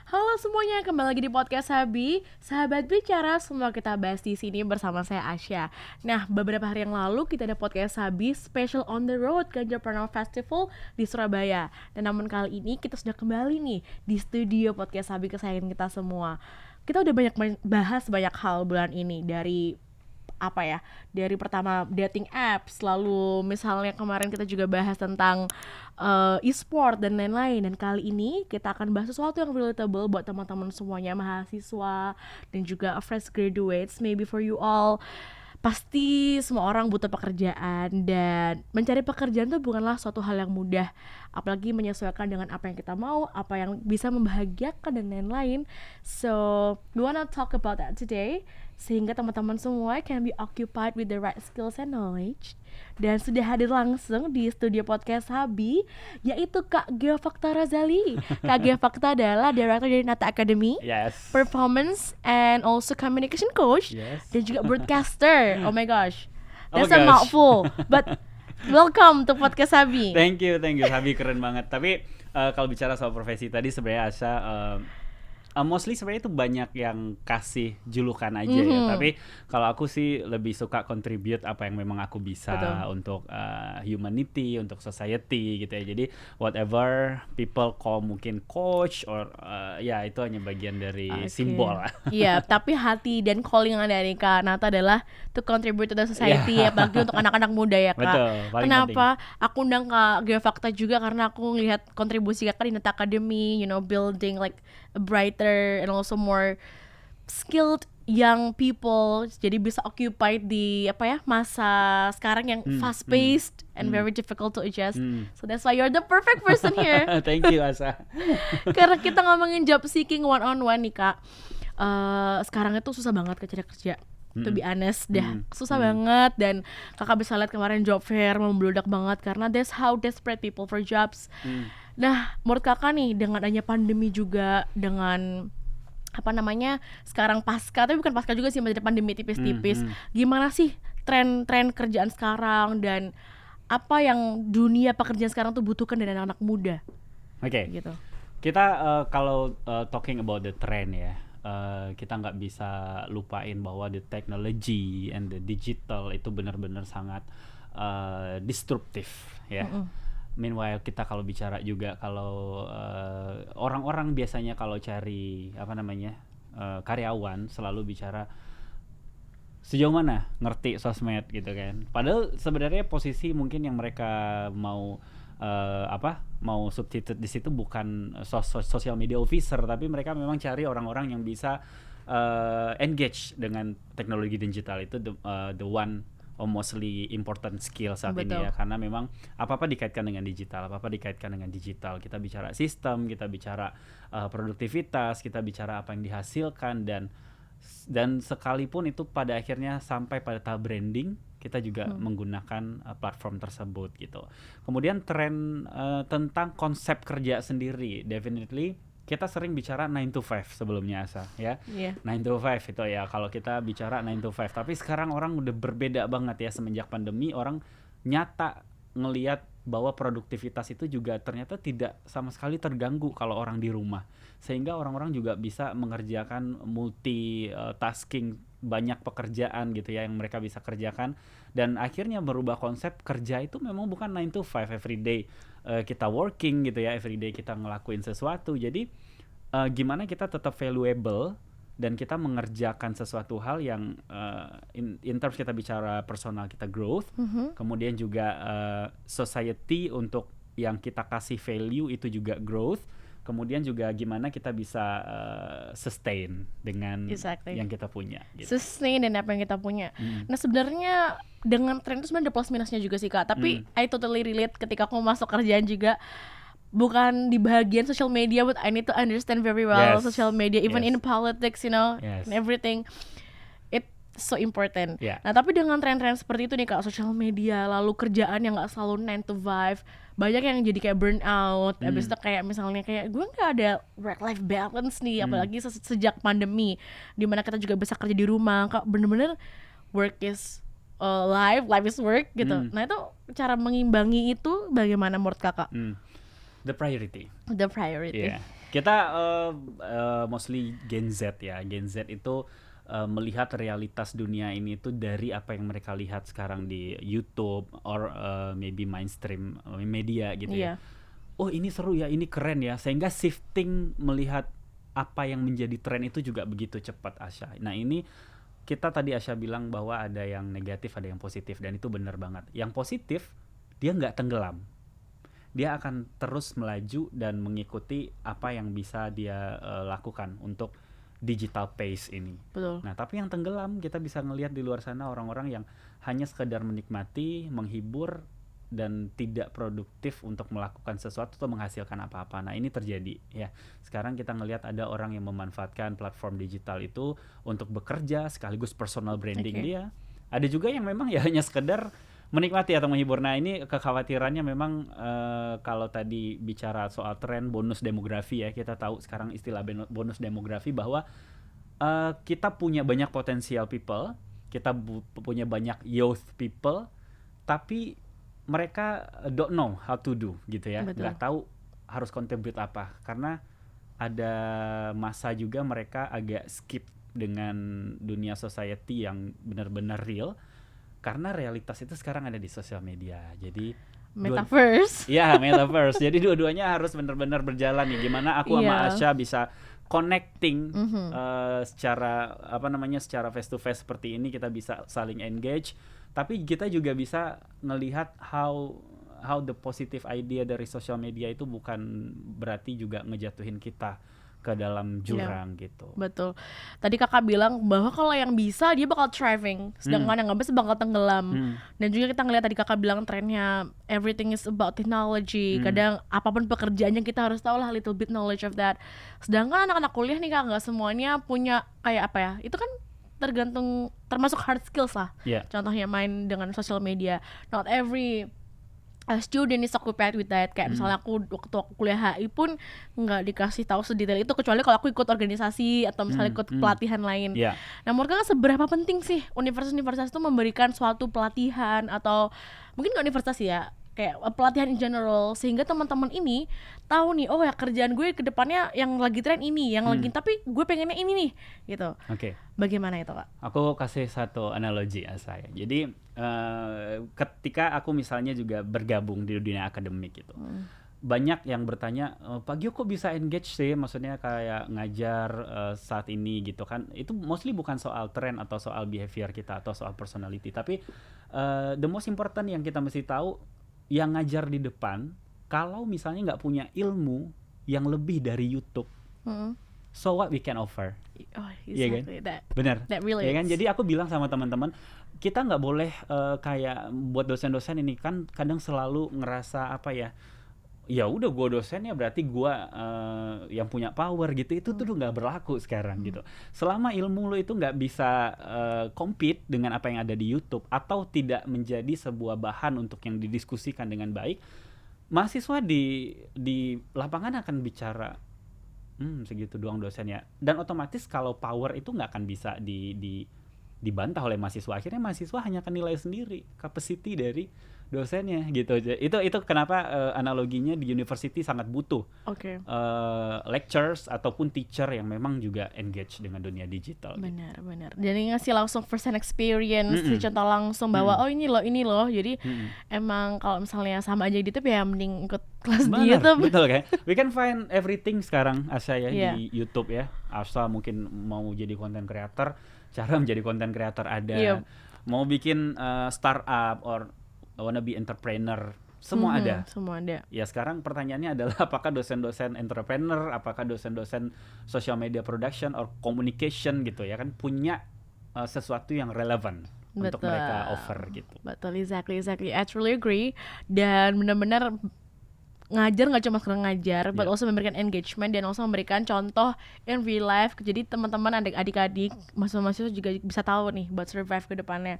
Halo semuanya, kembali lagi di podcast Habi. Sahabat bicara, semua kita bahas di sini bersama saya Asya. Nah, beberapa hari yang lalu kita ada podcast Habi special on the road Ganjarpranowo Festival di Surabaya. Dan namun kali ini kita sudah kembali nih di studio podcast Habi kesayangan kita semua. Kita udah bahas banyak hal bulan ini, dari pertama dating apps, lalu misalnya kemarin kita juga bahas tentang e-sport dan lain-lain. Dan kali ini kita akan bahas sesuatu yang relatable buat teman-teman semuanya, mahasiswa dan juga fresh graduates, maybe for you all. Pasti semua orang butuh pekerjaan, dan mencari pekerjaan itu bukanlah suatu hal yang mudah, apalagi menyesuaikan dengan apa yang kita mau, apa yang bisa membahagiakan dan lain-lain. So we wanna talk about that today, sehingga teman-teman semua can be occupied with the right skills and knowledge. Dan sudah hadir langsung di studio podcast Habi, yaitu Kak Ghea Fakta Razali. Kak Ghea Fakta adalah director dari Nata Academy, performance and also communication coach, dan juga broadcaster. Oh my gosh, that's a mouthful, but welcome to podcast Habi. Thank you, Habi keren banget. Tapi kalau bicara soal profesi tadi, sebenarnya Asya mostly sebenarnya itu banyak yang kasih julukan aja ya. Tapi kalau aku sih lebih suka contribute apa yang memang aku bisa. Betul. Untuk humanity, untuk society gitu ya. Jadi whatever people call mungkin coach or ya itu hanya bagian dari simbol lah. Iya, tapi hati dan calling dari Kak Nata adalah to contribute to the society, ya, apalagi untuk anak-anak muda ya Kak. Betul, kenapa penting. Aku undang Kak Ghea Fakta juga karena aku ngelihat kontribusi Kakak di Nata Academy, building like a brighter and also more skilled young people, jadi bisa occupied di masa sekarang yang fast paced and very difficult to adjust. So that's why you're the perfect person here. Thank you Asa. Karena kita ngomongin job seeking one on one nih Kak. Sekarang itu susah banget cari kerja. To be honest, susah banget. Dan Kakak bisa lihat kemarin job fair membludak banget karena that's how desperate people for jobs. Nah, menurut Kakak nih, dengan adanya pandemi juga, dengan sekarang pasca, tapi bukan pasca juga sih, masih ada pandemi tipis-tipis. Gimana sih tren kerjaan sekarang, dan apa yang dunia pekerjaan sekarang tuh butuhkan dari anak-anak muda? Oke. Gitu. Kita kalau talking about the trend ya, kita nggak bisa lupain bahwa the technology and the digital itu benar-benar sangat disruptif ya. Meanwhile kita kalau bicara juga, kalau orang-orang biasanya kalau cari karyawan selalu bicara sejauh mana ngerti sosmed gitu kan. Padahal sebenarnya posisi mungkin yang mereka mau substitute di situ bukan social media officer, tapi mereka memang cari orang-orang yang bisa engage dengan teknologi digital. Itu the one mostly important skill saat ini ya, karena memang apa-apa dikaitkan dengan digital, kita bicara sistem, kita bicara produktivitas, kita bicara apa yang dihasilkan, dan sekalipun itu pada akhirnya sampai pada tahap branding, kita juga menggunakan platform tersebut gitu. Kemudian tren tentang konsep kerja sendiri, definitely kita sering bicara 9 to 5 sebelumnya Asa ya. 9 to 5 itu ya kalau kita bicara 9 to 5. Tapi sekarang orang udah berbeda banget ya, semenjak pandemi orang nyata ngelihat bahwa produktivitas itu juga ternyata tidak sama sekali terganggu kalau orang di rumah. Sehingga orang-orang juga bisa mengerjakan multitasking, banyak pekerjaan gitu ya yang mereka bisa kerjakan, dan akhirnya merubah konsep kerja itu memang bukan 9 to 5 every day. Kita working gitu ya, everyday kita ngelakuin sesuatu. Jadi gimana kita tetap valuable dan kita mengerjakan sesuatu hal yang in terms kita bicara personal kita growth, kemudian juga society untuk yang kita kasih value itu juga growth, kemudian juga gimana kita bisa sustain dengan yang kita punya gitu. Sustain dan apa yang kita punya. Nah sebenarnya dengan tren itu sebenarnya ada plus minusnya juga sih Kak. Tapi I totally relate ketika aku masuk kerjaan juga, bukan di bagian social media, but I need to understand very well social media, even in politics, and everything. It's so important. Nah tapi dengan tren-tren seperti itu nih Kak, social media, lalu kerjaan yang gak selalu 9 to 5, banyak yang jadi kayak burn out. Abis itu kayak misalnya kayak gue gak ada work life balance nih, apalagi sejak pandemi, dimana kita juga bisa kerja di rumah Kak, bener-bener work is life is work gitu. Nah itu cara mengimbangi itu bagaimana menurut Kakak? The priority. The priority. Yeah. Kita mostly Gen Z ya. Gen Z itu melihat realitas dunia ini tuh dari apa yang mereka lihat sekarang di YouTube or maybe mainstream media gitu ya. Iya, Oh ini seru ya, ini keren ya. Sehingga shifting melihat apa yang menjadi tren itu juga begitu cepat, Asya. Nah ini kita tadi Asya bilang bahwa ada yang negatif, ada yang positif, dan itu benar banget. Yang positif, dia nggak tenggelam. Dia akan terus melaju dan mengikuti apa yang bisa dia lakukan untuk digital pace ini. betul. Nah, tapi yang tenggelam kita bisa ngelihat di luar sana orang-orang yang hanya sekedar menikmati, menghibur, dan tidak produktif untuk melakukan sesuatu atau menghasilkan apa-apa. Nah, ini terjadi ya. Sekarang kita ngelihat ada orang yang memanfaatkan platform digital itu untuk bekerja sekaligus personal branding Oke. dia. Ada juga yang memang ya hanya sekedar menikmati atau menghibur. Nah, ini kekhawatirannya memang kalau tadi bicara soal tren bonus demografi ya, kita tahu sekarang istilah bonus demografi bahwa kita punya banyak potensial people, kita punya banyak youth people, tapi mereka don't know how to do gitu ya, Betul. nggak tahu harus contribute apa, karena ada masa juga mereka agak skip dengan dunia society yang benar-benar real, karena realitas itu sekarang ada di sosial media. Jadi Metaverse. ya metaverse. Jadi dua-duanya harus benar-benar berjalan nih. Gimana aku sama Iya. Asya bisa connecting Mhm. secara apa namanya, secara face to face seperti ini, kita bisa saling engage. Tapi kita juga bisa ngelihat how the positive idea dari social media itu bukan berarti juga ngejatuhin kita ke dalam jurang gitu. Betul. Tadi kakak bilang bahwa kalau yang bisa dia bakal thriving, sedangkan yang nggak bisa bakal tenggelam. Dan juga kita ngeliat tadi kakak bilang trennya everything is about technology. Kadang apapun pekerjaannya kita harus tahu lah little bit knowledge of that. Sedangkan anak-anak kuliah nih kak nggak semuanya punya kayak apa ya? Itu kan tergantung, termasuk hard skills lah. Iya. Contohnya main dengan social media. Not every student is occupied with that. Kayak misalnya aku waktu aku kuliah HI pun nggak dikasih tahu sedetail itu, kecuali kalau aku ikut organisasi atau misalnya ikut pelatihan lain. Iya. Nah, menurut kakak seberapa penting sih universitas-universitas itu memberikan suatu pelatihan, atau mungkin nggak universitas ya, kayak pelatihan in general, sehingga teman-teman ini tahu nih, oh ya kerjaan gue ke depannya yang lagi tren ini, yang lagi, tapi gue pengennya ini nih, gitu. Oke. Bagaimana itu kak? Aku kasih satu analogi ya saya. Jadi ketika aku misalnya juga bergabung di dunia akademik gitu, banyak yang bertanya, Pak Gio kok bisa engage sih? Maksudnya kayak ngajar saat ini gitu kan? Itu mostly bukan soal tren atau soal behavior kita atau soal personality, tapi the most important yang kita mesti tahu, yang ngajar di depan, kalau misalnya nggak punya ilmu yang lebih dari YouTube, so what we can offer? Oh, Iya kan? exactly that. Benar. That really Ya kan? is. Jadi aku bilang sama teman-teman, kita nggak boleh kayak buat dosen-dosen ini kan kadang selalu ngerasa apa ya? Ya udah gue dosen ya berarti gue yang punya power gitu. Itu tuh nggak berlaku sekarang gitu. Selama ilmu lo itu nggak bisa compete dengan apa yang ada di YouTube atau tidak menjadi sebuah bahan untuk yang didiskusikan dengan baik, mahasiswa di lapangan akan bicara segitu doang dosennya, dan otomatis kalau power itu nggak akan bisa dibantah oleh mahasiswa. Akhirnya mahasiswa hanya akan nilai sendiri capacity dari dosennya gitu. Itu kenapa analoginya di university sangat butuh Oke. lecturers ataupun teacher yang memang juga engage dengan dunia digital. Benar. Jadi ngasih langsung first hand experience, contoh langsung bahwa oh ini loh. Jadi emang kalau misalnya sama aja di YouTube ya mending ikut kelas di YouTube. Betul kan? We can find everything sekarang Asya ya Yeah. di YouTube ya. Asal mungkin mau jadi content creator, cara menjadi content creator ada. Yep. Mau bikin startup or wanna be entrepreneur, semua ada. Semua ada. Ya sekarang pertanyaannya adalah apakah dosen-dosen entrepreneur, apakah dosen-dosen social media production or communication gitu ya kan punya sesuatu yang relevan untuk Betul. mereka offer gitu. Betul, exactly. I truly agree. Dan benar-benar ngajar nggak cuma sekedar ngajar, but Yeah. also memberikan engagement dan also memberikan contoh in real life. Jadi teman-teman adik-adik mahasiswa juga bisa tahu nih buat survive ke depannya.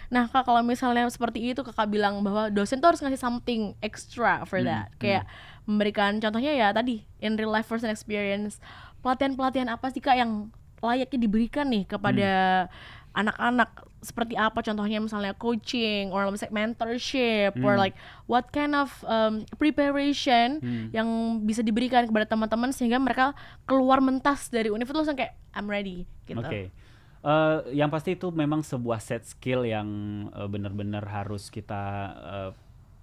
Nah kak, kalau misalnya seperti itu kakak bilang bahwa dosen tuh harus ngasih something extra for that, kayak memberikan contohnya ya tadi in real life first experience. Pelatihan-pelatihan apa sih kak yang layaknya diberikan nih kepada anak-anak seperti apa contohnya, misalnya coaching or like mentorship or like what kind of preparation yang bisa diberikan kepada teman-teman sehingga mereka keluar mentas dari univ itu langsung kayak I'm ready gitu. Oke. Yang pasti itu memang sebuah set skill yang benar-benar harus kita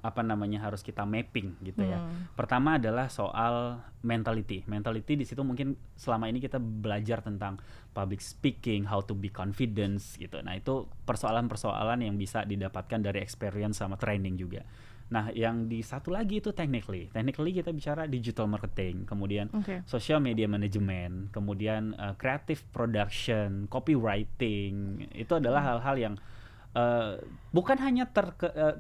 harus kita mapping gitu ya. Pertama adalah soal mentality. Mentality di situ mungkin selama ini kita belajar tentang public speaking, how to be confidence gitu. Nah, itu persoalan-persoalan yang bisa didapatkan dari experience sama training juga. Nah, yang di satu lagi itu technically. Technically kita bicara digital marketing, kemudian social media management, kemudian creative production, copywriting. Itu adalah hal-hal yang bukan hanya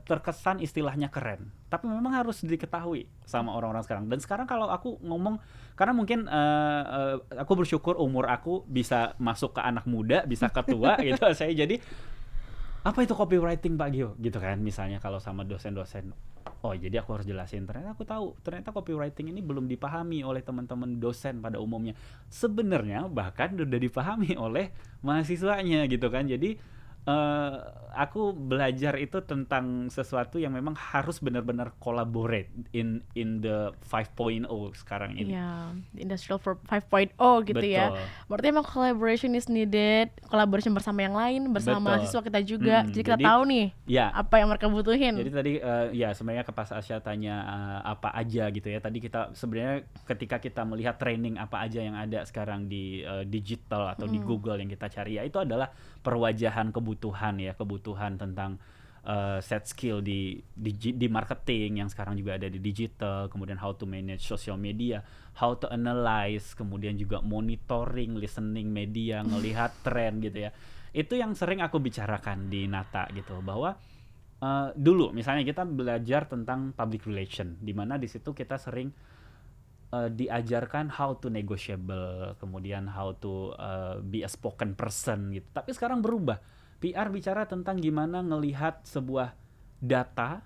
terkesan istilahnya keren, tapi memang harus diketahui sama orang-orang sekarang. Dan sekarang kalau aku ngomong, karena mungkin aku bersyukur umur aku bisa masuk ke anak muda, bisa ke tua gitu. Saya jadi, apa itu copywriting Pak Gio? Gitu kan, misalnya kalau sama dosen-dosen. Oh, jadi aku harus jelasin. Ternyata aku tahu, ternyata copywriting ini belum dipahami oleh teman-teman dosen pada umumnya. Sebenarnya bahkan udah dipahami oleh mahasiswanya gitu kan. Jadi aku belajar itu tentang sesuatu yang memang harus benar-benar collaborate in the 5.0 sekarang ini. Iya, Industrial 5.0 gitu. Betul. Ya. Berarti emang collaboration is needed, collaboration bersama yang lain, bersama mahasiswa kita juga. Jadi kita tahu nih apa yang mereka butuhin. Jadi tadi sebenarnya pas Asya tanya apa aja gitu ya. Tadi kita sebenarnya ketika kita melihat training apa aja yang ada sekarang di digital atau di Google yang kita cari, ya itu adalah perwajahan kebutuhan tentang set skill di marketing yang sekarang juga ada di digital, kemudian how to manage social media, how to analyze, kemudian juga monitoring, listening media, ngelihat tren gitu ya. Itu yang sering aku bicarakan di Nata gitu, bahwa dulu misalnya kita belajar tentang public relation, di mana di situ kita sering diajarkan how to negotiable, kemudian how to be a spoken person gitu. Tapi sekarang berubah. PR bicara tentang gimana ngelihat sebuah data,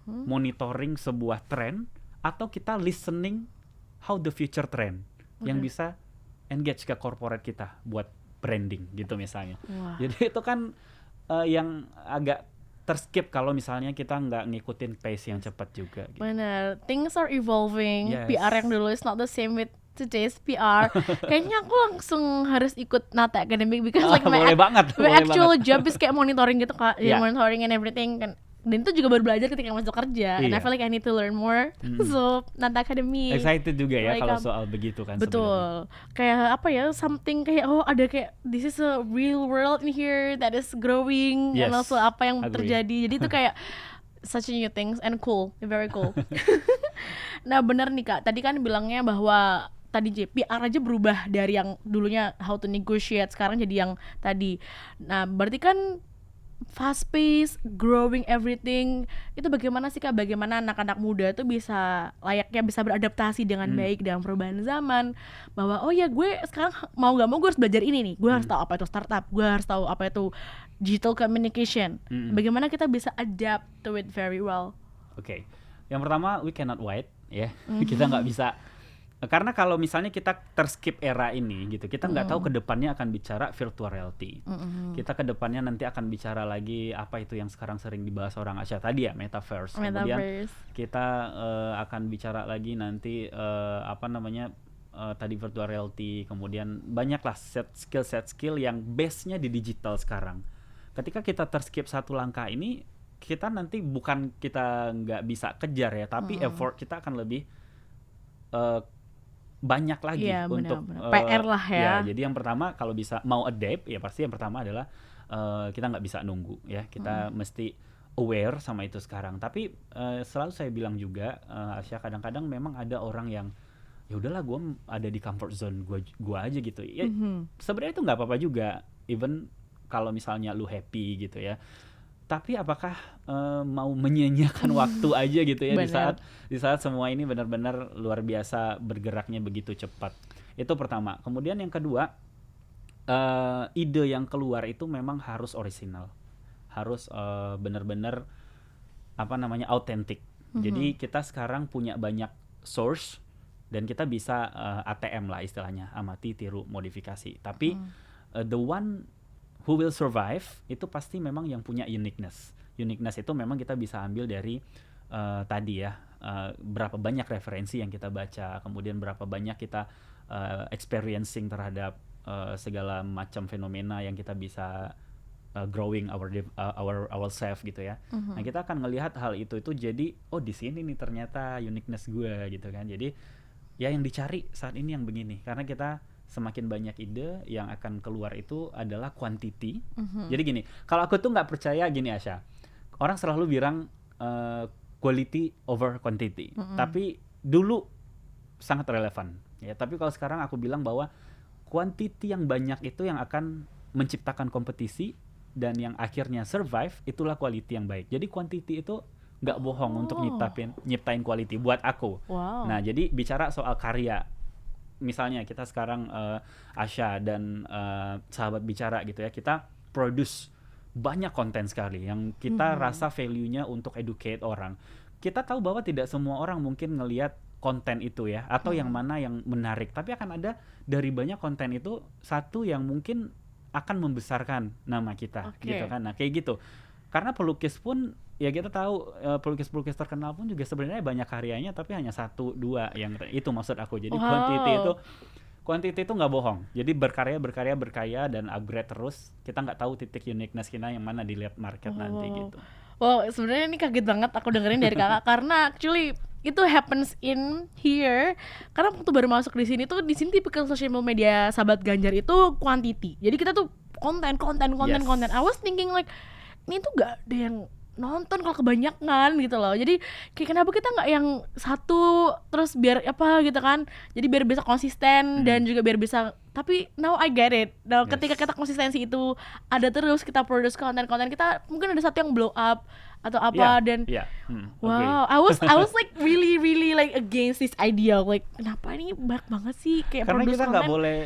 monitoring sebuah trend, atau kita listening how the future trend yang bisa engage ke corporate kita buat branding gitu misalnya. Jadi itu kan yang agak terskip kalau misalnya kita nggak ngikutin pace yang cepat juga gitu. Bener, things are evolving. PR yang dulu is not the same with today's PR. Kayaknya aku langsung harus ikut Nata Academic because like my actual job is kayak monitoring gitu Kak. Monitoring and everything kan. Dan itu juga baru belajar ketika masuk kerja. And I feel like I need to learn more. So Nata Academy. Excited juga ya kalau soal begitu kan. Betul. Kayak apa ya, something kayak ada kayak this is a real world in here that is growing. And also apa yang terjadi. Jadi itu kayak such a new things and cool, very cool. Nah benar nih Kak, tadi kan bilangnya bahwa tadi PR aja berubah dari yang dulunya how to negotiate, sekarang jadi yang tadi. Nah berarti kan fast pace, growing everything, itu bagaimana sih Kak, bagaimana anak-anak muda tuh bisa layaknya bisa beradaptasi dengan baik dengan perubahan zaman, bahwa oh ya gue sekarang mau gak mau gue harus belajar ini nih, gue harus tahu apa itu startup, gue harus tahu apa itu digital communication, bagaimana kita bisa adapt to it very well. Oke. Yang pertama, we cannot wait ya, kita nggak bisa. Karena kalau misalnya kita terskip era ini gitu, kita nggak tahu kedepannya akan bicara virtual reality. Kita kedepannya nanti akan bicara lagi apa itu yang sekarang sering dibahas orang Asia tadi ya, metaverse. Kemudian kita akan bicara lagi nanti tadi virtual reality. Kemudian banyaklah set skill yang base-nya di digital sekarang. Ketika kita terskip satu langkah ini, kita nanti bukan kita nggak bisa kejar ya, tapi effort kita akan lebih banyak lagi untuk PR lah ya. Jadi yang pertama kalau bisa mau adapt ya pasti yang pertama adalah kita nggak bisa nunggu ya, kita mesti aware sama itu sekarang. Tapi selalu saya bilang juga Asya, kadang-kadang memang ada orang yang ya udahlah gue ada di comfort zone gue aja gitu ya. Sebenarnya itu nggak apa-apa juga, even kalau misalnya lu happy gitu ya. Tapi apakah mau menyia-nyiakan waktu aja gitu ya di saat semua ini benar-benar luar biasa bergeraknya begitu cepat. Itu pertama. Kemudian yang kedua, ide yang keluar itu memang harus orisinal. Harus benar-benar autentik. Jadi kita sekarang punya banyak source dan kita bisa ATM lah istilahnya, amati, tiru, modifikasi. Tapi the one who will survive itu pasti memang yang punya uniqueness. Uniqueness itu memang kita bisa ambil dari tadi ya, berapa banyak referensi yang kita baca, kemudian berapa banyak kita experiencing terhadap segala macam fenomena yang kita bisa growing ourselves gitu ya. Nah, kita akan ngelihat hal itu jadi di sini nih ternyata uniqueness gue gitu kan. Jadi ya yang dicari saat ini yang begini, karena kita semakin banyak ide yang akan keluar itu adalah quantity. Jadi gini, kalau aku tuh nggak percaya gini Asya, orang selalu bilang quality over quantity, tapi dulu sangat relevan ya. Tapi kalau sekarang aku bilang bahwa quantity yang banyak itu yang akan menciptakan kompetisi, dan yang akhirnya survive itulah quality yang baik. Jadi quantity itu nggak bohong untuk nyiptain quality buat aku. Nah, jadi bicara soal karya, misalnya kita sekarang Asya dan sahabat bicara gitu ya, kita produce banyak konten sekali yang kita rasa value-nya untuk educate orang. Kita tahu bahwa tidak semua orang mungkin ngelihat konten itu ya, atau yang mana yang menarik, tapi akan ada dari banyak konten itu satu yang mungkin akan membesarkan nama kita gitu kan. Nah, kayak gitu. Karena pelukis pun ya kita tahu pelukis-pelukis terkenal pun juga sebenarnya banyak karyanya tapi hanya 1-2 yang itu maksud aku. Jadi quantity itu nggak bohong. Jadi berkarya dan upgrade terus. Kita nggak tahu titik uniqueness kita yang mana dilihat market nanti gitu. Wow, sebenarnya ini kaget banget aku dengerin dari kakak karena actually itu happens in here karena waktu baru masuk di sini tipikal social media sahabat Ganjar itu quantity. Jadi kita tuh konten. I was thinking like ini tuh gak ada yang nonton kalau kebanyakan gitu loh. Jadi kayak kenapa kita nggak yang satu terus biar apa gitu kan. Jadi biar bisa konsisten dan juga biar bisa. Tapi now I get it. Nah, ketika kita konsistensi itu ada terus, kita produce konten-konten, kita mungkin ada satu yang blow up atau apa dan wow, I was like really like against this idea, like kenapa ini banyak banget sih kayak karena produce kita nggak konten. boleh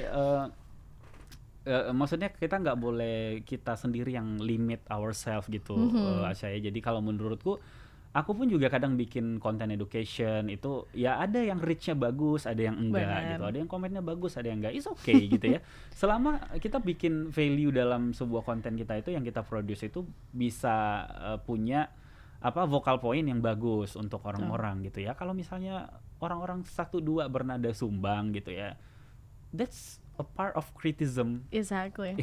maksudnya kita nggak boleh kita sendiri yang limit ourselves gitu Asya ya. Jadi kalau menurutku aku pun juga kadang bikin konten education itu ya ada yang reach-nya bagus, ada yang enggak gitu, ada yang komennya bagus, ada yang enggak, it's okay gitu ya. Selama kita bikin value dalam sebuah konten kita itu yang kita produce itu bisa punya vocal point yang bagus untuk orang-orang gitu ya. Kalau misalnya orang-orang 1-2 bernada sumbang gitu ya, that's a part of criticism. Exactly.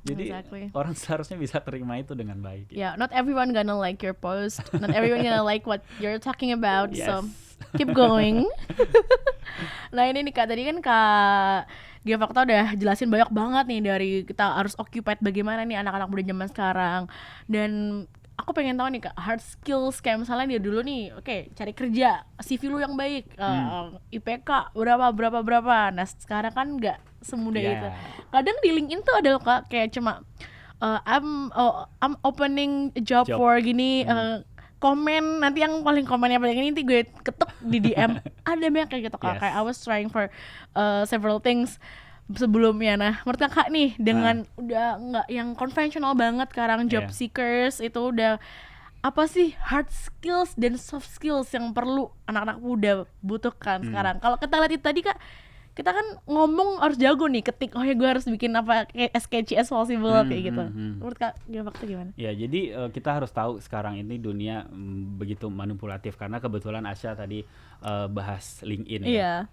Jadi orang seharusnya bisa terima itu dengan baik. Yeah, not everyone gonna like your post, not everyone gonna like what you're talking about. So keep going. Nah ini nih Kak, tadi kan Kak Giafakta udah jelasin banyak banget nih dari kita harus occupied bagaimana nih anak-anak muda zaman sekarang. Dan aku pengen tahu nih Kak, hard skills kayak misalnya dia dulu nih, cari kerja, CV lu yang baik, IPK berapa. Nah sekarang kan nggak semudah itu. Kadang di LinkedIn tuh ada Kak kayak cuma I'm opening a job for gini, komen nanti yang paling komennya paling ini nanti gue ketuk di DM. Ada banyak kayak gitu Kak. Kayak I was trying for several things sebelumnya. Nah, menurut Kakak nih dengan udah nggak yang konvensional banget sekarang job seekers itu udah apa sih hard skills dan soft skills yang perlu anak-anak muda butuhkan sekarang? Kalau kita lihat itu tadi Kak, kita kan ngomong harus jago nih, ketik gue harus bikin apa kayak as catchy as possible kayak gitu. Menurut Kak Giafakta gimana? Ya, jadi kita harus tahu sekarang ini dunia begitu manipulatif karena kebetulan Asya tadi bahas LinkedIn ya.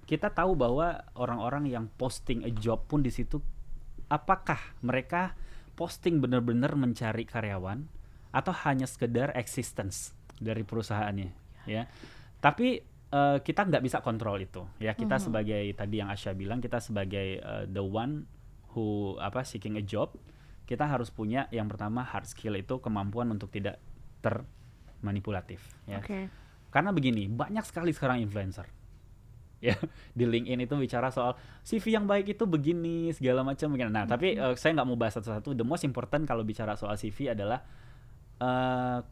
Kita tahu bahwa orang-orang yang posting a job pun di situ, apakah mereka posting benar-benar mencari karyawan atau hanya sekedar existence dari perusahaannya, ya. Tapi kita nggak bisa kontrol itu, ya. Kita sebagai tadi yang Asya bilang, kita sebagai the one who seeking a job, kita harus punya yang pertama hard skill itu kemampuan untuk tidak termanipulatif, ya. Karena begini, banyak sekali sekarang influencer. Ya, di LinkedIn itu bicara soal CV yang baik itu begini segala macam. Nah, tapi saya nggak mau bahas satu-satu. The most important kalau bicara soal CV adalah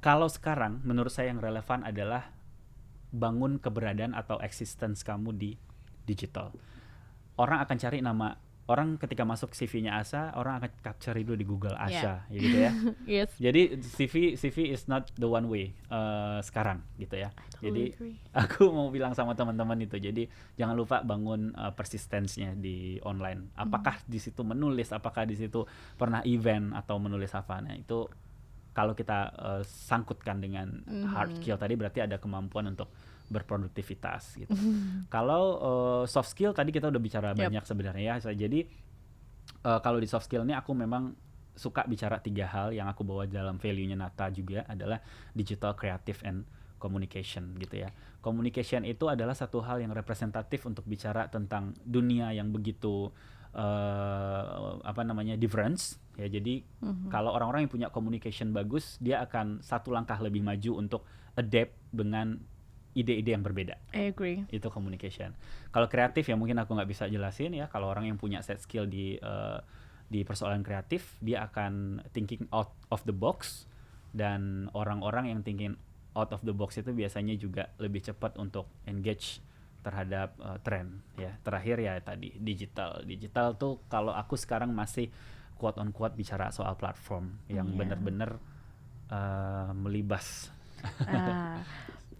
kalau sekarang menurut saya yang relevan adalah bangun keberadaan atau existence kamu di digital. Orang akan cari nama orang ketika masuk CV-nya Asha, orang akan capture itu di Google Asha, ya gitu ya. Yes. Jadi CV is not the one way sekarang gitu ya. Jadi agree. aku mau bilang sama teman-teman itu, jadi jangan lupa bangun persistence-nya di online. Apakah di situ menulis, apakah di situ pernah event atau menulis apa. Nah itu kalau kita sangkutkan dengan hard skill tadi, berarti ada kemampuan untuk berproduktivitas gitu. Kalau soft skill tadi kita udah bicara banyak sebenarnya ya. Jadi kalau di soft skill ini aku memang suka bicara 3 hal yang aku bawa dalam value-nya Nata juga, adalah digital, creative, and communication gitu ya. Communication itu adalah satu hal yang representatif untuk bicara tentang dunia yang begitu difference ya. Jadi kalau orang-orang yang punya communication bagus, dia akan satu langkah lebih maju untuk adapt dengan ide-ide yang berbeda. I agree. Itu communication. Kalau kreatif ya mungkin aku nggak bisa jelasin ya. Kalau orang yang punya set skill di persoalan kreatif, dia akan thinking out of the box, dan orang-orang yang thinking out of the box itu biasanya juga lebih cepat untuk engage terhadap tren ya. Terakhir ya tadi digital tuh kalau aku sekarang masih quote on quote bicara soal platform yang benar-benar melibas.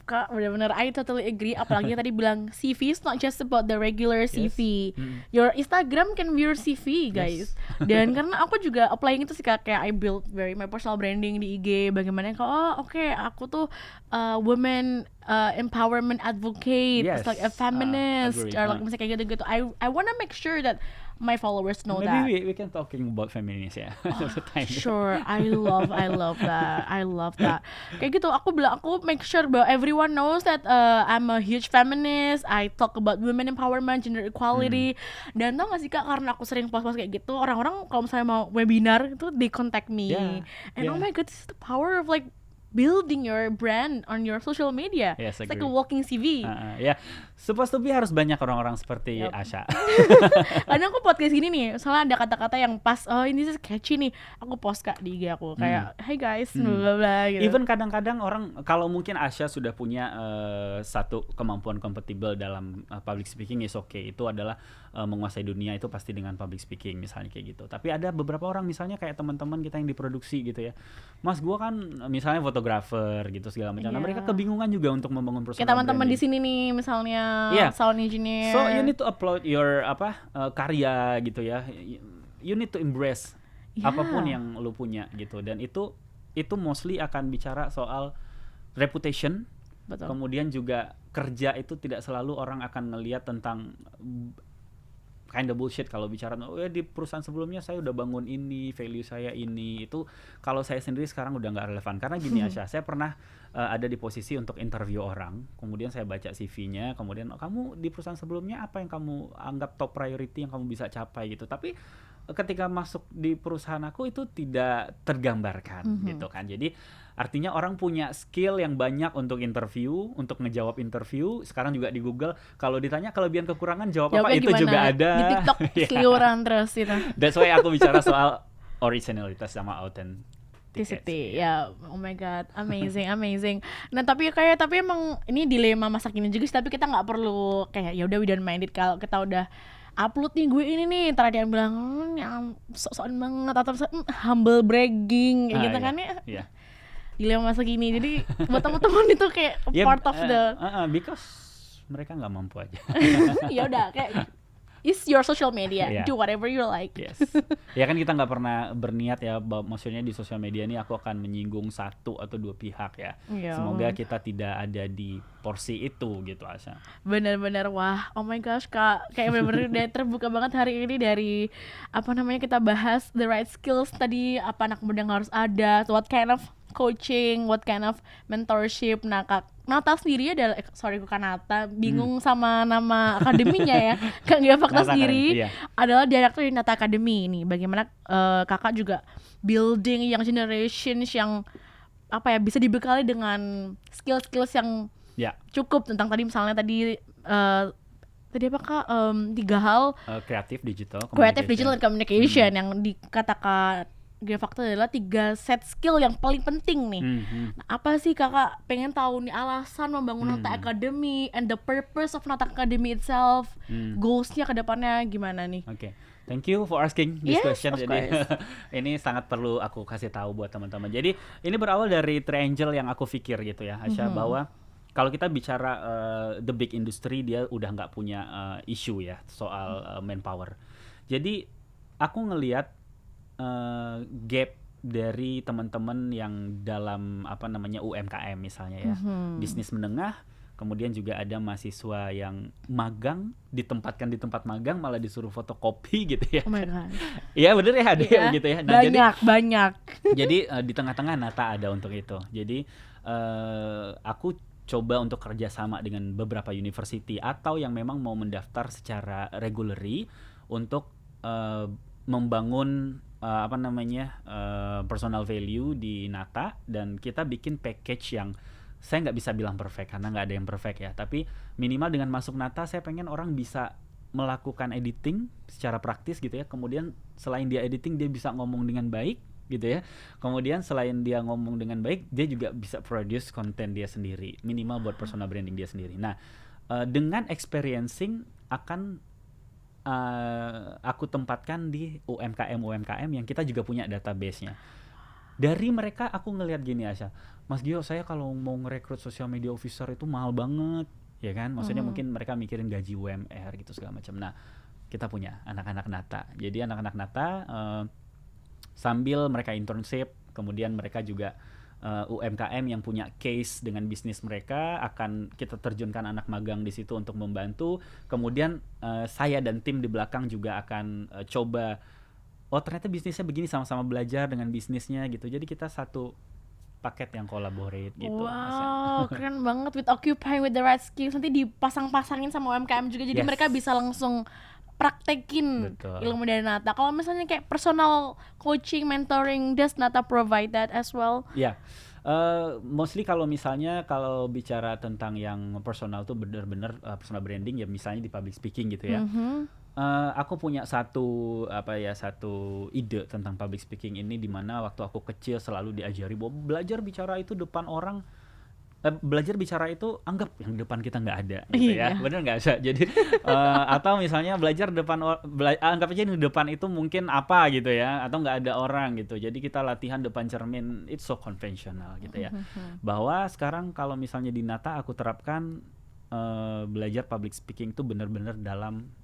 Kak, benar-benar I totally agree. Apalagi tadi bilang CV is not just about the regular CV. Your Instagram can be your CV, guys. Dan karena aku juga applying itu sih Kak, kayak I build my personal branding di IG. Bagaimana aku tuh women empowerment advocate, it's like a feminist, or like misalnya kayak gitu-gitu. I wanna make sure that my followers know that. Maybe we can talking about feminist ya. Sure, I love that. Kayak gitu, aku make sure bahwa everyone knows that I'm a huge feminist. I talk about women empowerment, gender equality. Dan tau gak sih Kak, karena aku sering post-post kayak gitu, orang-orang kalau misalnya mau webinar itu they contact me. Oh my god, this is the power of like building your brand on your social media. Yes, it's like a walking CV. Supposed to be harus banyak orang-orang seperti Asha. Kadang aku podcast gini nih, soalnya ada kata-kata yang pas, ini sih catchy nih, aku post Kak di IG aku kayak, hey guys, bla bla bla gitu. Even kadang-kadang orang, kalau mungkin Asha sudah punya satu kemampuan kompatibel dalam public speaking, is okay. Itu adalah menguasai dunia itu pasti dengan public speaking misalnya kayak gitu. Tapi ada beberapa orang misalnya kayak teman-teman kita yang diproduksi gitu ya, Mas gua kan misalnya fotografer gitu segala macam. Nah, mereka kebingungan juga untuk membangun personal branding. Kayak teman-teman di sini nih misalnya sound engineer. So you need to upload your karya gitu ya. You need to embrace apapun yang lu punya gitu. Dan itu mostly akan bicara soal reputation. Betul. Kemudian juga kerja itu tidak selalu orang akan ngelihat tentang kind of bullshit kalau bicara di perusahaan sebelumnya saya udah bangun ini, value saya ini. Itu kalau saya sendiri sekarang udah nggak relevan. Karena gini Asha, saya pernah ada di posisi untuk interview orang, kemudian saya baca CV-nya, kemudian kamu di perusahaan sebelumnya apa yang kamu anggap top priority yang kamu bisa capai gitu. Tapi ketika masuk di perusahaan aku itu tidak tergambarkan gitu kan. Jadi artinya orang punya skill yang banyak untuk interview, untuk ngejawab interview. Sekarang juga di Google kalau ditanya kelebihan kekurangan jawabnya apa, itu gimana? Juga ada di TikTok seliuran terus gitu. That's why aku bicara soal originalitas sama authenticity. Oh my god, amazing. Nah tapi emang ini dilema masa kini juga sih, tapi kita nggak perlu kayak ya udah we don't mind it kalau kita udah upload nih gue ini nih, ntar ada yang bilang yang sok-sokan banget atau humble bragging kayak gitu kan ya. Dilema masa gini, jadi buat teman-teman itu kayak part of the because mereka nggak mampu aja. Ya udah kayak it's your social media, do whatever you like. Yes. Ya kan kita nggak pernah berniat ya, maksudnya di sosial media ini aku akan menyinggung satu atau dua pihak ya. Semoga kita tidak ada di porsi itu gitu Asha. Bener-bener wah, oh my gosh Kak, kayak bener-bener udah terbuka banget hari ini dari kita bahas the right skills tadi, apa anak muda yang harus ada, what kind of coaching, what kind of mentorship. Nah Kak Nata sendiri adalah bukan Nata, bingung sama nama akademinya ya. Kak Gia Fakta sendiri adalah direktur di Nata Academy ini. Bagaimana kakak juga building young generations yang bisa dibekali dengan skill-skills yang cukup tentang tadi misalnya tadi apa Kak, 3 hal kreatif, digital, dan communication yang dikatakan Gia Fakta adalah 3 set skill yang paling penting nih. Nah, apa sih kakak pengen tahu nih alasan membangun Nata Academy and the purpose of Nata Academy itself, goalsnya ke depannya gimana nih? Oke. Thank you for asking this Yes, question. of Jadi course. ini sangat perlu aku kasih tahu buat teman-teman. Jadi ini berawal dari triangle yang aku pikir gitu ya, Asya, bahwa kalau kita bicara the big industry, dia udah nggak punya isu ya soal manpower. Jadi aku ngelihat gap dari teman-teman yang dalam apa namanya UMKM misalnya ya, bisnis menengah. Kemudian juga ada mahasiswa yang magang, ditempatkan di tempat magang malah disuruh fotokopi gitu ya. Oh my god. Iya bener ya, ada yang Iya, gitu ya. Nah, banyak. jadi di tengah-tengah Nata ada untuk itu. Jadi aku coba untuk kerjasama dengan beberapa university atau yang memang mau mendaftar secara regularly untuk membangun apa namanya personal value di Nata, dan kita bikin package yang saya nggak bisa bilang perfect karena nggak ada yang perfect ya, tapi minimal dengan masuk Nata saya pengen orang bisa melakukan editing secara praktis gitu ya. Kemudian selain dia editing, dia bisa ngomong dengan baik gitu ya. Kemudian selain dia ngomong dengan baik, dia juga bisa produce konten dia sendiri, minimal buat personal branding dia sendiri. Nah, dengan experiencing akan aku tempatkan di UMKM yang kita juga punya database-nya. Dari mereka aku ngelihat gini, Asya, Mas Gio, saya kalau mau ngerekrut social media officer itu mahal banget, ya kan? Maksudnya mungkin mereka mikirin gaji UMR gitu segala macam. Nah, kita punya anak-anak Nata. Jadi anak-anak Nata sambil mereka internship, kemudian mereka juga UMKM yang punya case dengan bisnis mereka, akan kita terjunkan anak magang di situ untuk membantu. Kemudian saya dan tim di belakang juga akan coba, oh ternyata bisnisnya begini, sama-sama belajar dengan bisnisnya gitu. Jadi kita satu paket yang collaborate gitu. Wow, keren banget, with occupying with the right skills. Nanti dipasang-pasangin sama UMKM juga, jadi Yes. mereka bisa langsung praktekin Betul. ilmu dari Nata. Kalau misalnya kayak personal coaching, mentoring, does Nata provide that as well? Ya, mostly kalau misalnya kalau bicara tentang yang personal tuh benar-benar personal branding ya, misalnya di public speaking gitu ya. Aku punya satu ide tentang public speaking ini, di mana waktu aku kecil selalu diajari bahwa belajar bicara itu depan orang, belajar bicara itu anggap yang depan kita nggak ada gitu ya. Iya. Bener nggak sih? Jadi atau misalnya belajar depan anggap aja di depan itu mungkin apa gitu ya, atau nggak ada orang gitu. Jadi kita latihan depan cermin, it's so conventional gitu ya. Bahwa sekarang kalau misalnya di Nata aku terapkan belajar public speaking itu benar-benar dalam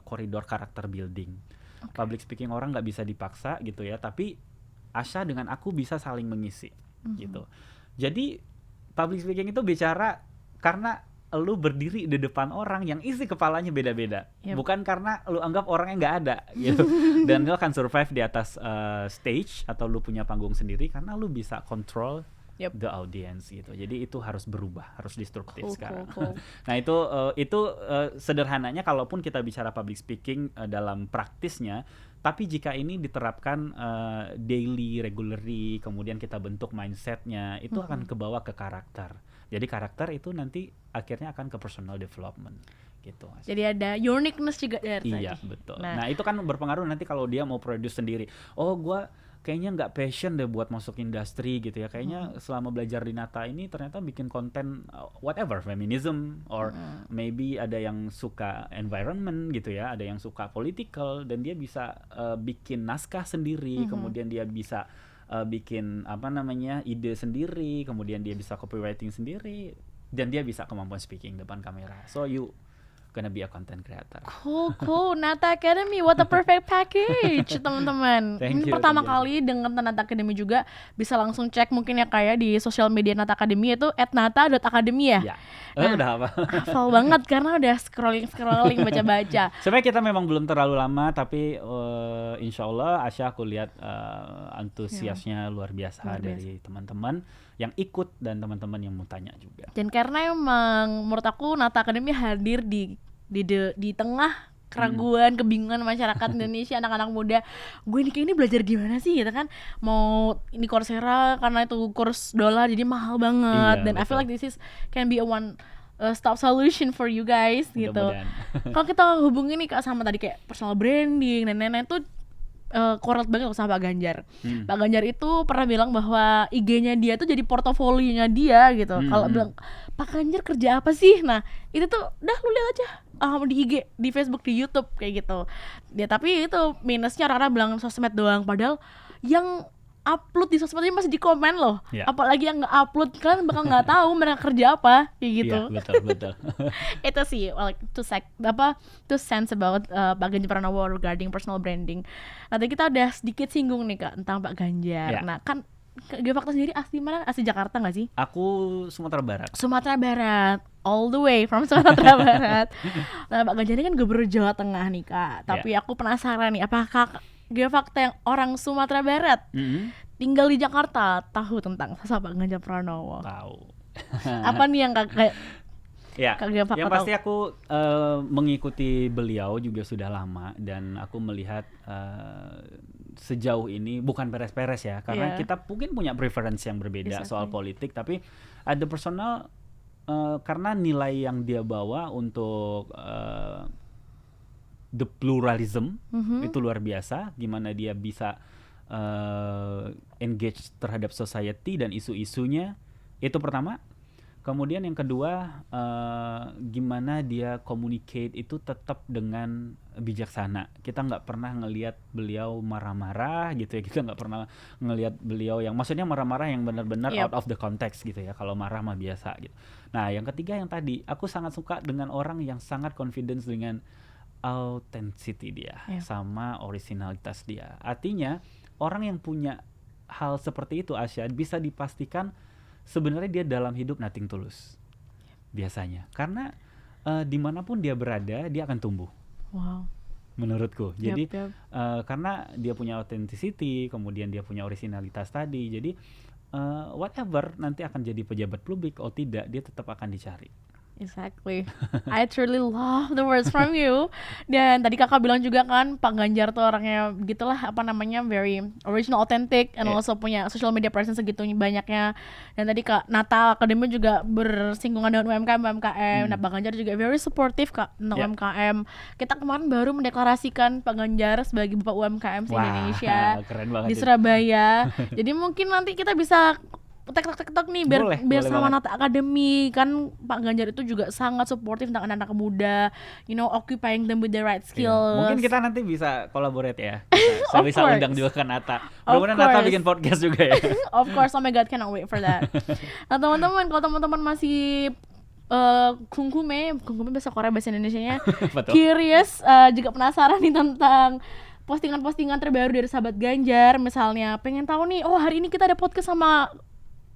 koridor karakter building. Public speaking orang nggak bisa dipaksa gitu ya, tapi Asya dengan aku bisa saling mengisi gitu. Jadi public speaking itu bicara karena lu berdiri di depan orang yang isi kepalanya beda-beda, bukan karena lu anggap orangnya nggak ada gitu. Dan lu akan survive di atas stage atau lu punya panggung sendiri karena lu bisa control the audience gitu. Jadi itu harus berubah, harus disruptif sekarang. Cool. Nah itu sederhananya kalaupun kita bicara public speaking dalam praktisnya. Tapi jika ini diterapkan daily, regularly, kemudian kita bentuk mindsetnya, itu akan kebawa ke karakter. Jadi karakter itu nanti akhirnya akan ke personal development gitu. Jadi ada uniqueness juga dari Iya tadi. betul. Nah itu kan berpengaruh nanti kalau dia mau produce sendiri. Oh gua kayaknya nggak passion deh buat masuk industri gitu ya. Kayaknya selama belajar di Nata ini ternyata bikin konten whatever, feminism or maybe ada yang suka environment gitu ya, ada yang suka political, dan dia bisa bikin naskah sendiri, kemudian dia bisa bikin apa namanya ide sendiri, kemudian dia bisa copywriting sendiri, dan dia bisa kemampuan speaking depan kamera. So you gonna be a content creator. Cool. Nata Academy, what a perfect package, teman-teman. Thank Ini you, pertama thank you. kali dengan Nata Academy juga bisa langsung cek mungkin ya kayak di sosial media Nata Academy itu @nata.academy ya. Ya, udah apa? Hafal banget karena udah scrolling baca-baca. Sebenarnya kita memang belum terlalu lama, tapi insya Allah Asya aku lihat antusiasnya luar biasa dari teman-teman yang ikut dan teman-teman yang mau tanya juga. Dan karena emang menurut aku Nata Academy hadir di tengah keraguan, kebingungan masyarakat Indonesia, anak-anak muda. Gue ini belajar gimana sih gitu kan? Mau ini Coursera karena itu kurs dolar jadi mahal banget. Iya, Dan I feel betul. like this is can be a one stop solution for you guys gitu. Mudah-mudahan. Kalau kita hubungin nih Kak sama tadi kayak personal branding dan lain-lain tuh korelate banget sama Pak Ganjar. Pak Ganjar itu pernah bilang bahwa IG-nya dia tuh jadi portofolionya dia gitu. Kalau bilang Pak Ganjar kerja apa sih? Nah itu tuh udah lu lihat aja di IG, di Facebook, di YouTube kayak gitu. Ya tapi itu minusnya orang-orang bilang sosmed doang, padahal yang upload di sosmed ini masih di komen loh. Ya. Apalagi yang nggak upload, kalian bakal nggak tahu mereka kerja apa kayak gitu. Iya, betul. Itu sih like to sense about Pak Ganjar Pranowo regarding personal branding. Nanti kita udah sedikit singgung nih Kak tentang Pak Ganjar. Ya. Nah kan Geofakta sendiri asli mana? Asli Jakarta nggak sih? Aku Sumatera Barat. Sumatera Barat, all the way from Sumatera Barat. Nah, Pak Ganjar ini kan gubernur Jawa Tengah nih Kak. Tapi aku penasaran nih, apakah Geofakta yang orang Sumatera Barat tinggal di Jakarta tahu tentang sosok Pak Ganjar Pranowo? Tahu. Apa nih yang kayak Ya, Kak Geofakta yang tahu? pasti aku mengikuti beliau juga sudah lama, dan aku melihat sejauh ini bukan beres-beres ya, karena kita mungkin punya preference yang berbeda soal politik, tapi ada personal karena nilai yang dia bawa untuk the pluralism itu luar biasa, gimana dia bisa engage terhadap society dan isu-isunya, itu pertama. Kemudian yang kedua, gimana dia communicate itu tetap dengan bijaksana. Kita nggak pernah ngelihat beliau marah-marah gitu ya, kita nggak pernah ngelihat beliau yang maksudnya marah-marah yang benar-benar out of the context gitu ya, kalau marah mah biasa gitu. Nah yang ketiga yang tadi, aku sangat suka dengan orang yang sangat confidence dengan authenticity dia sama originalitas dia. Artinya orang yang punya hal seperti itu, Asya, bisa dipastikan sebenarnya dia dalam hidup nothing tulus biasanya, karena dimanapun dia berada dia akan tumbuh. Wow. Menurutku. Jadi karena dia punya authenticity, kemudian dia punya originalitas tadi, jadi whatever nanti akan jadi pejabat publik atau tidak, dia tetap akan dicari. Exactly. I truly love the words from you. Dan tadi kakak bilang juga kan Pak Ganjar tuh orangnya gitulah, apa namanya, very original, authentic, and also punya social media presence segitu banyaknya. Dan tadi Kak Nata Akademi juga bersinggungan dengan UMKM. Nah Pak Ganjar juga very supportive Kak tentang UMKM. Kita kemarin baru mendeklarasikan Pak Ganjar sebagai Bapak UMKM di Indonesia. Keren banget di Surabaya. Jadi mungkin nanti kita bisa tek-tek nih biar sama Nata Academy. Kan Pak Ganjar itu juga sangat supportive tentang anak-anak muda, occupying them with the right skills. Mungkin kita nanti bisa collaborate ya. Saya bisa undang juga ke Nata. Mudah-mudahan Nata bikin podcast juga ya. Of course, oh my god, cannot wait for that. Nah teman-teman, kalau teman-teman masih 궁금해 bahasa Korea, bahasa Indonesianya curious, juga penasaran nih tentang postingan-postingan terbaru dari sahabat Ganjar, misalnya pengen tahu nih, hari ini kita ada podcast sama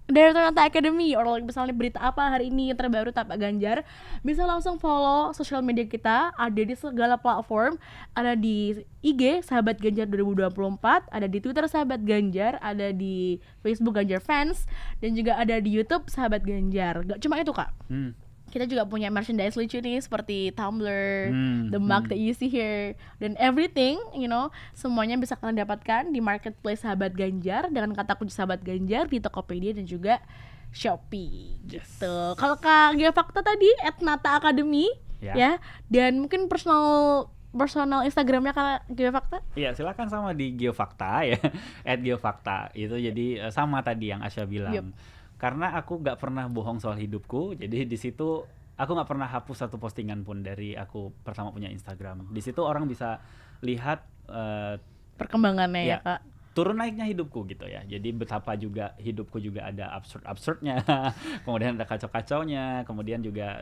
dari Nata Academy, or misalnya berita apa hari ini yang terbaru Pak Ganjar, bisa langsung follow sosial media kita, ada di segala platform, ada di IG Sahabat Ganjar 2024, ada di Twitter Sahabat Ganjar, ada di Facebook Ganjar Fans, dan juga ada di YouTube Sahabat Ganjar. Gak cuma itu Kak, kita juga punya merchandise lucu nih seperti tumbler, the mug that you see here, dan everything, semuanya bisa kalian dapatkan di marketplace Sahabat Ganjar dengan kata kunci Sahabat Ganjar di Tokopedia dan juga Shopee gitu. Kalau Kak Geofakta tadi @Nata Academy ya, dan mungkin personal Instagramnya Kak Geofakta? Iya, silakan sama di Geofakta ya, @Geofakta itu. Jadi sama tadi yang Asya bilang. Karena aku nggak pernah bohong soal hidupku, jadi di situ aku nggak pernah hapus satu postingan pun dari aku pertama punya Instagram. Di situ orang bisa lihat perkembangannya ya Kak, turun naiknya hidupku gitu ya. Jadi betapa juga hidupku juga ada absurd-absurdnya, kemudian ada kacau-kacaunya, kemudian juga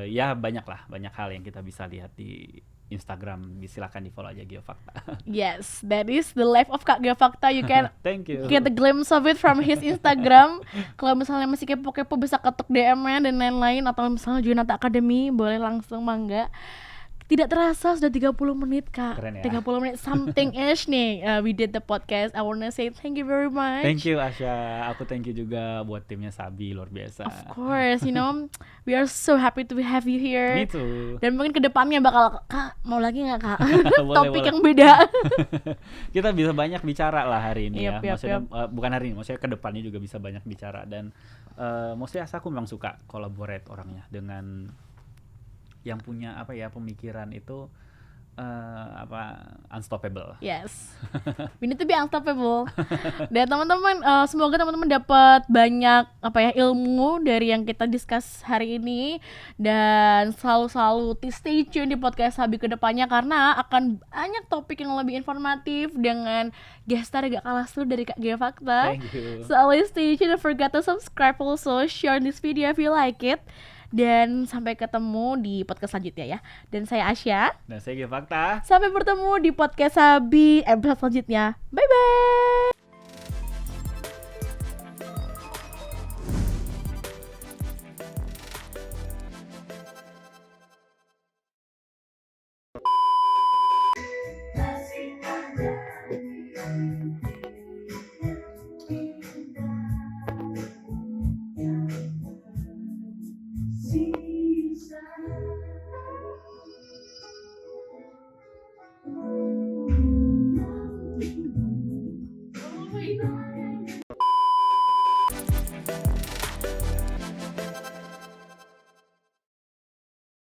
ya banyak hal yang kita bisa lihat di Instagram. Silakan di follow aja Geofakta. Yes, that is the life of Kak Geofakta. You can Thank you. Get a glimpse of it from his Instagram. Kalau misalnya masih kepo-kepo bisa ketuk DM-nya dan lain-lain, atau misalnya join Nata Academy, boleh langsung, mangga. Tidak terasa sudah 30 menit Kak. Keren ya? 30 menit something-ish nih we did the podcast. I wanna say thank you very much. Thank you Asya. Aku thank you juga buat timnya Sabi, luar biasa. Of course, we are so happy to have you here. Me too. Dan mungkin kedepannya bakal, Kak mau lagi gak Kak? Topik boleh. yang beda. Kita bisa banyak bicara lah hari ini Yep. Maksudnya bukan hari ini, maksudnya kedepannya juga bisa banyak bicara. Dan maksudnya aku memang suka collaborate orangnya dengan yang punya pemikiran itu unstoppable. Yes, we need to be unstoppable. Dan teman-teman, semoga teman-teman dapat banyak ilmu dari yang kita discuss hari ini, dan selalu stay tune di podcast Habi kedepannya karena akan banyak topik yang lebih informatif dengan guest star gak kalah seru dari Kak Gia Fakta. Thank you. So always stay tuned, don't forget to subscribe, also share this video if you like it. Dan sampai ketemu di podcast selanjutnya ya. Dan saya Asya. Dan saya Gia Fakta. Sampai bertemu di podcast Habi episode selanjutnya. Bye bye.